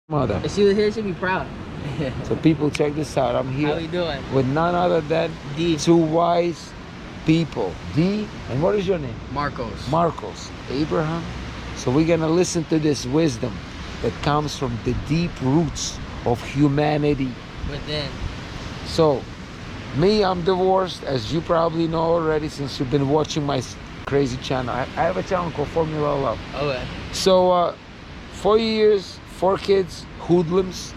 Mother. If she was here, she'd be proud. So people, check this out. I'm How here we doing? with none other than D. two wise people. D, and what is your name? Marcos. Marcos. Abraham. So we're gonna listen to this wisdom that comes from the deep roots of humanity. Within. So, me, I'm divorced, as you probably know already since you've been watching my crazy channel. I have a channel called Formula Love. Okay. So, 4 years, 4 kids, hoodlums.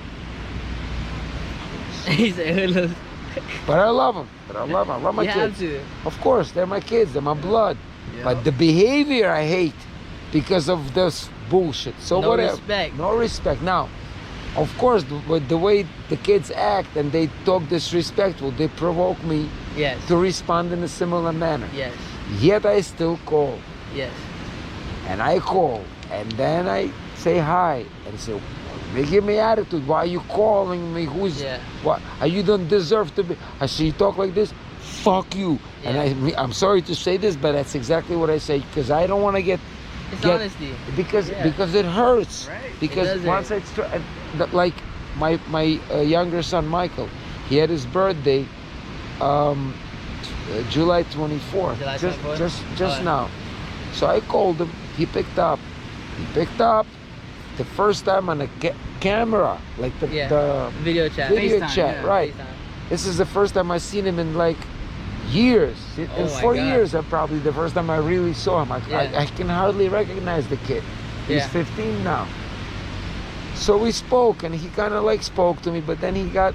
He said hoodlums. But I love them. I love my You kids. have to. Of course, they're my kids. They're my blood. Yeah. But the behavior I hate because of this bullshit. So No whatever. respect. No respect. Now, of course, the way the kids act and they talk disrespectful, they provoke me Yes. to respond in a similar manner. Yes. Yet I still call. Yes. And I call. And then I say hi and say, they give me attitude. Why are you calling me? Who's Yeah. what? You don't deserve to be. I see you talk like this. Fuck you. Yeah. And I'm sorry to say this, but that's exactly what I say because I don't want to get Honesty. because Yeah. because it hurts. Right. Because It does once like my younger son Michael, he had his birthday, July 24th. July just 24th? just now. So I called him. He picked up. The first time on a camera, like the Video chat. video FaceTime, chat, yeah. right? FaceTime. This is the first time I've seen him in like years. In Oh my 4 God. years, I probably the first time I really saw him. Yeah. I can hardly recognize the kid. He's Yeah. 15 now. So we spoke, and he kind of like spoke to me, but then he got,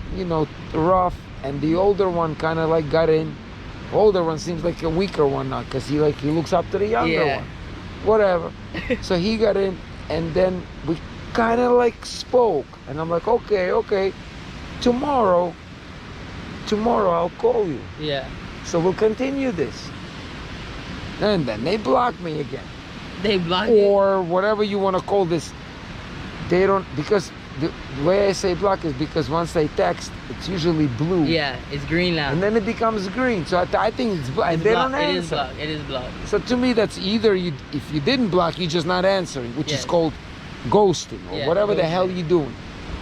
rough, and the older one kind of like got in. Older one seems like a weaker one now, because he looks up to the younger Yeah. one. Whatever. So he got in, and then we kind of like spoke, and I'm like, okay, tomorrow I'll call you. Yeah. So we'll continue this. And then they block me again. They blocked it. Or whatever you want to call this. They don't, because the way I say block is because once they text, it's usually blue. Yeah, it's green now. And then it becomes green. So I think it's black. It's They blocked. don't It is answer. blocked. It is blocked. So to me, that's either if you didn't block, you're just not answering, which is Yes. called ghosting or Yeah, whatever the ghosting. hell you're doing.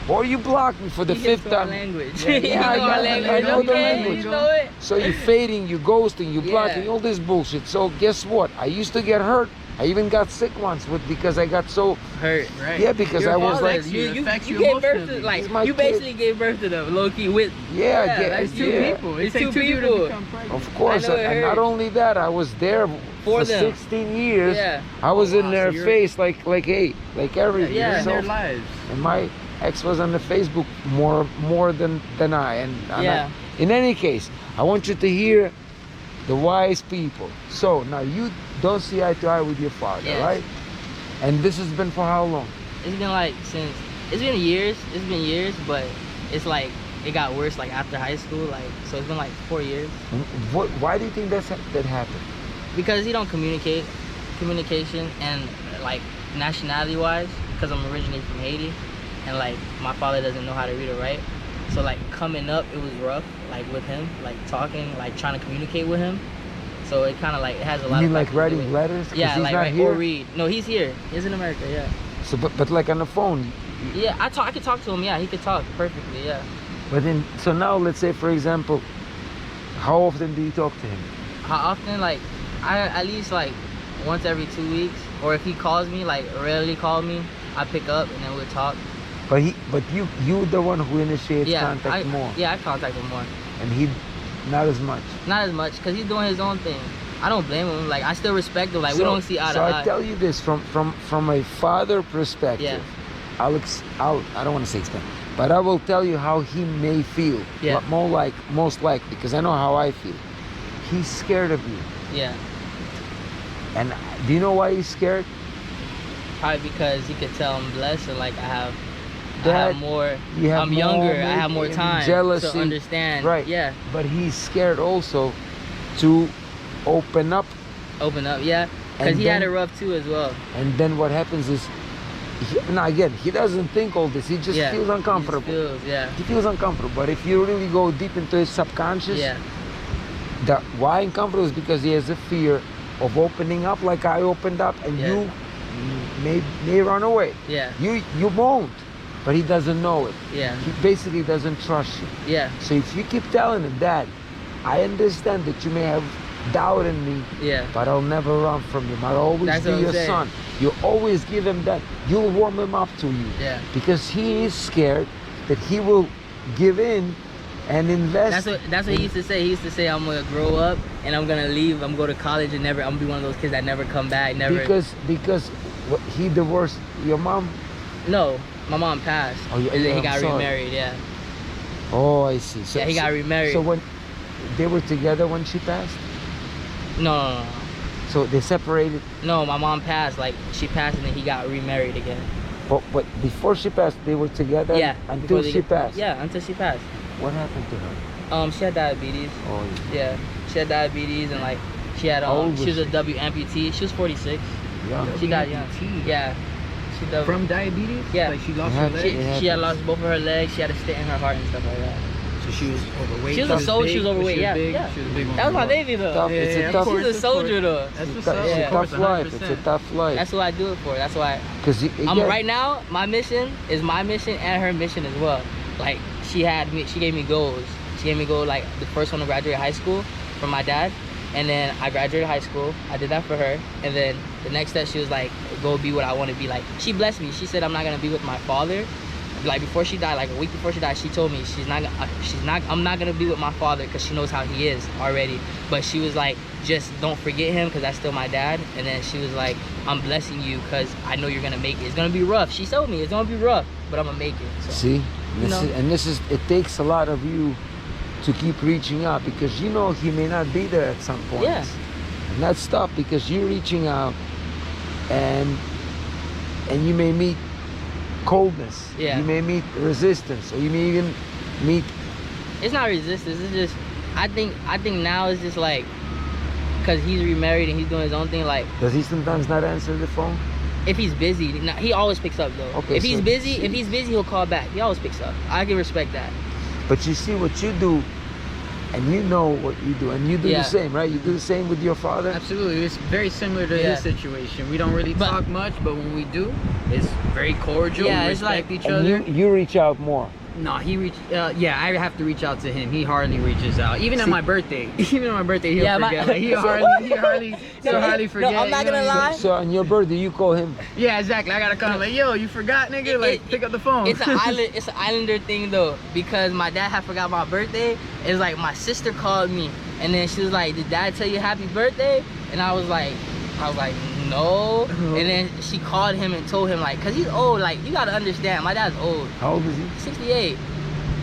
Or you block me for the He fifth just know our time. language. Yeah, You yeah, know I our got it. language. I know the Okay, language. You know it. So you're fading, you're ghosting, you're blocking, Yeah. all this bullshit. So guess what? I used to get hurt. I even got sick once because I got so Hurt, right? Yeah, because Your I was father, like- you affects you gave birth to emotionally. like He's my you kid. basically gave birth to them low key with yeah, that's It's two yeah. people. It's It takes two two people people. to become pregnant. Of course, I know it and not hurts. only that, I was there for them. 16 years. Yeah. I was Oh, in wow, their so you're- face like hey, like everything. Yeah. In So- their lives. and my ex was on the Facebook more than I. And Yeah. in any case, I want you to hear the wise people. So now you don't see eye to eye with your father, Yes. right? And this has been for how long? It's been like it's been years. It's been years, but it's like it got worse like after high school. Like so, it's been like 4 years Why do you think that happened? because he don't communication and like nationality wise because I'm originally from Haiti and like my father doesn't know how to read or write. So like coming up, it was rough like with him, like talking, like trying to communicate with him. So it kind of like it has a lot You of mean like factors to do writing with- letters? 'Cause Yeah, he's like not write here. or read. No, he's here. He's in America. Yeah. So, but like on the phone. Yeah, I could talk to him. Yeah, he could talk perfectly. Yeah. But then, so now let's say, for example, how often do you talk to him? How often? Like, I at least like once every 2 weeks, or if he calls me, like rarely call me, I pick up and then we'll talk. But you the one who initiates contact more, Yeah, I contact him more. and he not as much. Not as much, cause he's doing his own thing. I don't blame him. Like, I still respect him. Like, we So- don't see eye to So eye. I tell you this from a father perspective. Yeah. I don't want to say explain, but I will tell you how he may feel. Yeah. But most likely, because I know how I feel. He's scared of you, Yeah. and do you know why he's scared? Probably because he could tell I'm blessed and like I have That more. you have I'm younger. more I have more maybe time jealousy, to understand. right? Yeah. But he's scared also to open up. Open up. Yeah. Cause And he had then- it rough too as well. And then what happens is, now again, he doesn't think all this. He just Yeah. feels He uncomfortable. just feels, yeah. He feels uncomfortable. But if you really go deep into his subconscious, Yeah. the why uncomfortable is because he has a fear of opening up like I opened up, and Yeah. you may run away. Yeah. You won't. but he doesn't know it. Yeah. He basically doesn't trust you. Yeah. So if you keep telling him, Dad, I understand that you may have doubt in me, Yeah. but I'll never run from him. I'll always That's be what I'm your saying. son. You always give him that. You'll warm him up to you. Yeah. Because he is scared that he will give in and invest. That's what he used to say. He used to say, I'm gonna grow up and I'm gonna leave. I'm gonna go to college and never. I'm gonna be one of those kids that never come back. Never. Because he divorced your mom. No, my mom passed. Oh, yeah, and then yeah, he I'm got sorry. remarried. Yeah. Oh, I see. So, Yeah, he got remarried. So when they were together when she passed, No. so they separated. No, my mom passed. Like she passed and then he got remarried again. But before she passed, they were together. Yeah. Until before they she get- passed. Yeah, until she passed. What happened to her? She had diabetes. Oh, Yeah, she had diabetes and like she had How old she was was a W amputee. She was 46. yeah. She died young. Amputee. Yeah. She died From diabetes? Yeah. Like she lost Yeah, her she- leg? yeah. She had lost both of her legs. She had a stent in her heart and stuff like that. So she was overweight? She was a soldier. She big, was overweight. She was Yeah, big, yeah. She was a big one. That was my baby though. Tough. It's a Yeah, tough. of She's a course, soldier of though. course. That's what's It's up. a Yeah. tough life. It's a tough life. That's what I do it for. That's why Because right now. My mission is my mission and her mission as well. Like she gave me goals. She gave me goals like the first one to graduate high school from my dad, and then I graduated high school. I did that for her, and then the next step she was like, go be what I want to be. Like she blessed me. She said I'm not gonna be with my father. Like before she died, like a week before she died, she told me I'm not gonna be with my father because she knows how he is already. But she was like, just don't forget him because that's still my dad. And then she was like, I'm blessing you because I know you're gonna make it. It's gonna be rough. She told me it's gonna be rough, but I'm gonna make it. So. See, You know? this is it takes a lot of you to keep reaching out because you know he may not be there at some point. Yeah. And that's tough because you're reaching out and you may meet coldness. Yeah. You may meet resistance or you may even meet It's not resistance. It's just I think now it's just like because he's remarried and he's doing his own thing. Like does he sometimes not answer the phone? if he's busy, he always picks up though. Okay, if he's so- busy, he'll call back. He always picks up. I can respect that. But you see what you do and you know what you do and you do Yeah. the same, right? You do the same with your father? Absolutely. It's very similar to Yeah. his situation. We don't really But- talk much, but when we do, it's very cordial. Yeah, we it's respect like- each And other. you reach out more. No, he reach. Yeah, I have to reach out to him. He hardly reaches out. Even See- at my birthday. Even at my birthday, he'll Yeah, my- forget. Like, he'll hardly forget. I'm not you know gonna what lie. I'm saying? So on your birthday you call him. Yeah, exactly. I gotta call him like, yo, you forgot, nigga. Like, pick up the phone. It's an island. It's an islander thing though, because my dad had forgot my birthday. It's like my sister called me, and then she was like, "Did Dad tell you happy birthday?" And I was like, "No." And then she called him and told him like, cause he's old. Like you gotta understand, my dad's old, How old is he? 68.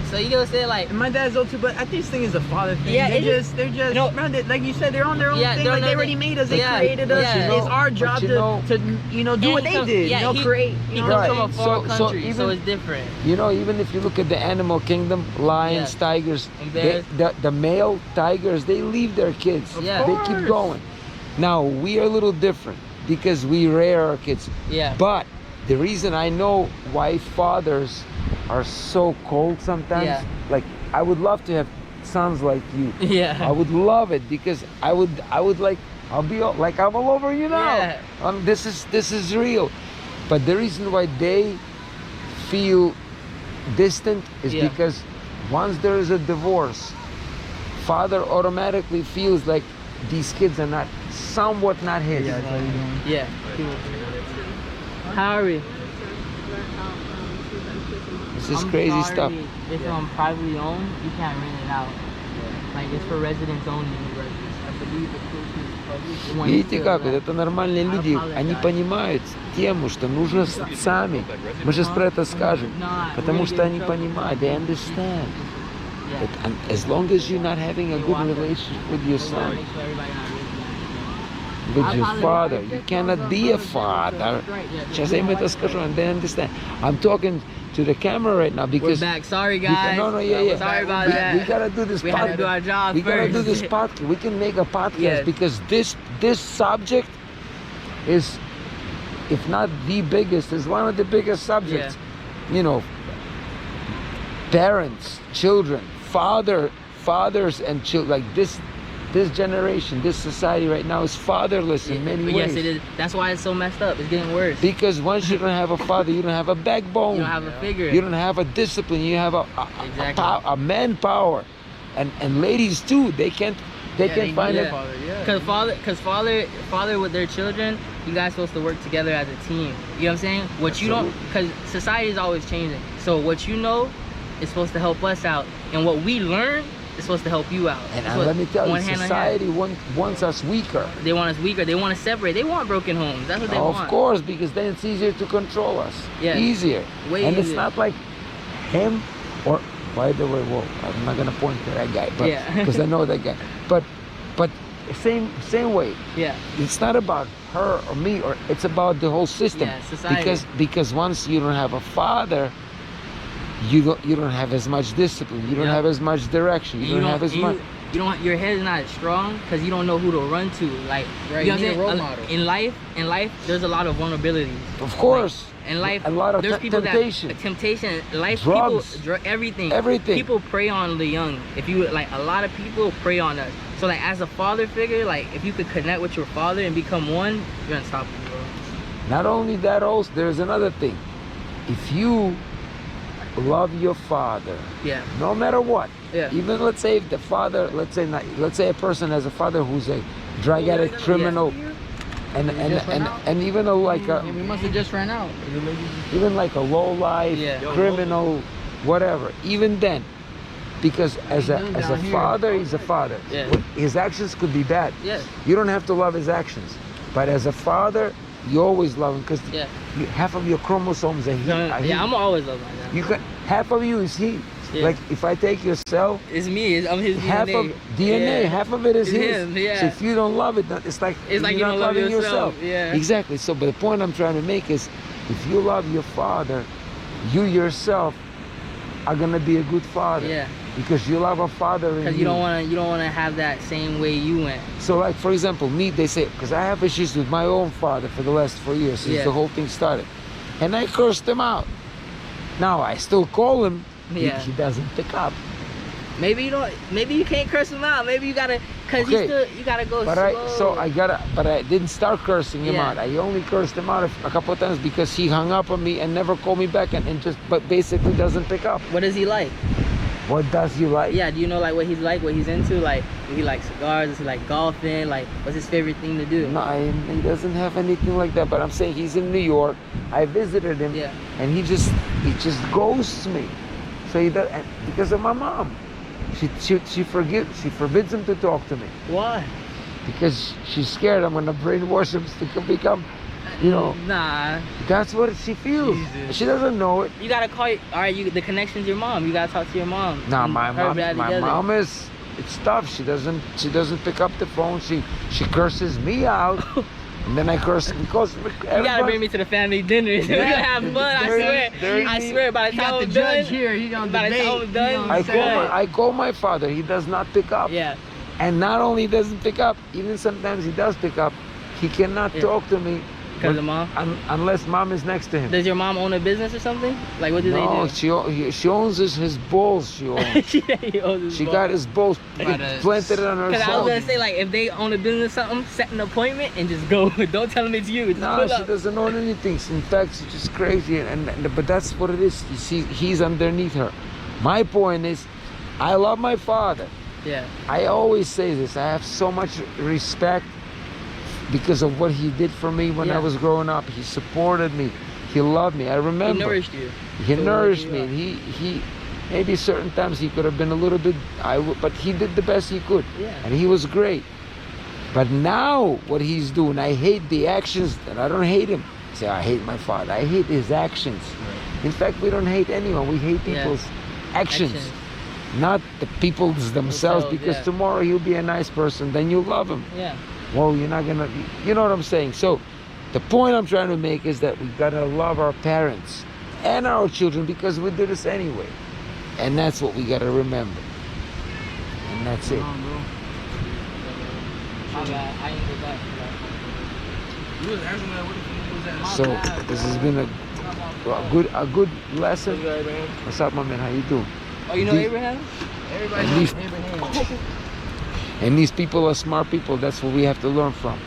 So you know what I'm saying? Like, And my dad's old too, but I think this thing is a father thing. Yeah, they're it just, You know- bro, like you said, they're on their own Yeah, thing. they're Like on they their already thing. made us, they Yeah, created us. yeah. It's our But job you to, know- do And what he they comes- did. yeah, he- Create. he You comes know, Right. from a foreign So country, so even- it's different. You know, even if you look at the animal kingdom, lions, Yeah. tigers, And bears. the male tigers, they leave their kids. Yeah. They Of keep course. going. Now, we are a little different because we rear our kids. Yeah. But the reason I know why fathers are so cold sometimes, Yeah. like I would love to have sons like you. I Yeah. would love it because I would like I'll be like I'm all over you now. Yeah. This is real. But the reason why they feel distant is Yeah. because once there is a divorce, father automatically feels like these kids are somewhat not his. Yeah, that's how you doing. Yeah. How are we? This is I'm crazy sorry, stuff. It's privately owned. You can't rent it out. Like it's for residents only. I believe the cruise is public. The one Видите is как? still Это нормальные люди, они понимают тему, что нужно сами. Мы сейчас про это скажем. Потому что они понимают, they understand. Yeah. But as long as you're not having a good relationship with your son, Make sure everybody not with your father, you cannot be a father. Сейчас я им это скажу, and they understand. I'm talking to the camera right now We're because back. Sorry, we guys. no, yeah. Sorry about we, that. we gotta do this We had to podcast. do our job We gotta do first. this podcast. We can make a podcast Yes. because this subject is, if not the biggest, is one of the biggest subjects. You know, parents, children, fathers and children. Like this generation, this society right now is fatherless in many ways. Yes, it is. That's why it's so messed up. It's getting worse. Because once you don't have a father, you don't have a backbone. You don't have a figure. You don't have a discipline. You have Exactly. a manpower, and ladies too. They can't find need it. a father, cause father with their children, you guys supposed to work together as a team. You know what I'm saying? What you don't, cause society is always changing. So what you know is supposed to help us out, and what we learn is supposed to help you out. And That's what- let me tell you, one hand in hand. society wants us weaker. They want us weaker. They want to separate. They want broken homes. That's what they Of want. course, because then it's easier to control us. Yeah. Easier. Way and it's easier. not like him or, by the way, whoa, I'm not gonna point to that guy, but Yeah. because I know that guy. But same way. Yeah. It's not about her or me, or it's about the whole system. Yeah, society. Because once you don't have a father, you don't have as much discipline. You don't Yeah. have as much direction. You don't have as much. You don't. Your head is not strong because you don't know who to run to. Like, Right, you know you what need a I'm role saying? model. In life, there's a lot of vulnerabilities. Of course. In life, A lot of there's people temptation. that temptation. Life, Drugs. people, everything. Everything. People prey on the young. If you like, a lot of people prey on us. So like, as a father figure, like if you could connect with your father and become one, you're unstoppable, bro. Not only that, also there's another thing. If you love your father, Yeah. no matter what, Yeah. even let's say if the father, let's say a person has a father who's a drug addict, criminal, and even a Yeah, we must have just ran out. even like a low life Yeah. criminal, whatever. Even then, because as a down here. father, he's a father. Yeah. His actions could be bad. Yeah. You don't have to love his actions, but as a father, you always love him because Yeah. half of your chromosomes are he. Yeah. I'm always love like that. You got half of you is he. Yeah. Like if I take your cell, It's me. I'm his half DNA. of DNA, Yeah. half of it is It's his. him, yeah. So if you don't love it, it's like It's like you're you not don't love loving yourself. Yeah. Exactly. So, but the point I'm trying to make is, if you love your father, you yourself are gonna be a good father. Yeah. Because you love a father in Because you don't want to have that same way you went. So, like for example, me, they say, because I have issues with my own father for the last 4 years since Yeah. the whole thing started, and I cursed him out. Now I still call him. Yeah. He doesn't pick up. Maybe you don't. Maybe you can't curse him out. Maybe you gotta, cause Okay. you gotta go But slow. I didn't start cursing him Yeah. out. I only cursed him out a couple of times because he hung up on me and never called me back and just, but basically doesn't pick up. What is he like? What does he like? Yeah. Do you know like what he's like? What he's into? Like, do he like cigars? Is he like golfing? Like, what's his favorite thing to do? No, he doesn't have anything like that. But I'm saying he's in New York. I visited him, Yeah. and he just ghosts me. So he does, and because of my mom. She forbids him to talk to me Why? because she's scared I'm gonna brainwash him to become, you know. Nah. That's what she feels. Jesus. She doesn't know it. You gotta call. All right. The connection's your mom. You gotta talk to your mom. No, and my her mom. dad My together. mom is. It's tough. She doesn't pick up the phone. She curses me out, and then I curse because You gotta bring me to the family dinners. We're gonna have fun. I swear. I swear. By the You time got the I'm judge done. here. He gonna By the debate. time I'm done, He gonna I say- I call my father. He does not pick up. Yeah. And not only doesn't pick up, even sometimes he does pick up. He cannot Yeah. talk to me Because of mom. unless mom is next to him. Does your mom own a business or something? Like, what do No, they do? she owns his balls. She owns. He owns his She balls. got his balls By the- planted on her Cause I was soul. gonna say like if they own a business or something, set an appointment and just go. Don't tell them it's you. Just No, pull she up. doesn't own anything. In fact, she's just crazy. But that's what it is. You see, he's underneath her. My point is, I love my father. Yeah. I always say this. I have so much respect because of what he did for me when I Yeah. was growing up. He supported me. He loved me. I He remember. nourished you. He So nourished you me. are. And he maybe certain times he could have been a little bit. But he did the best he could. Yeah. And he was great. But now what he's doing, I hate the actions. And I don't hate him. Say I hate my father. I hate his actions. In fact, we don't hate anyone. We hate Yeah. people's actions. Not the people themselves, Themselves, because yeah. tomorrow he'll be a nice person, then you love him. Yeah. Well, you're not gonna, you know what I'm saying? So the point I'm trying to make is that we gotta love our parents and our children because we did this anyway. And that's what we gotta remember. And that's it. My bad. I ain't go back. You was asking that. What was that? My So bad, this bro. has been a good lesson. What's up, my man? How you doing? Oh, you know The- Abraham? Everybody At least- knows Abraham. And these people are smart people. That's what we have to learn from.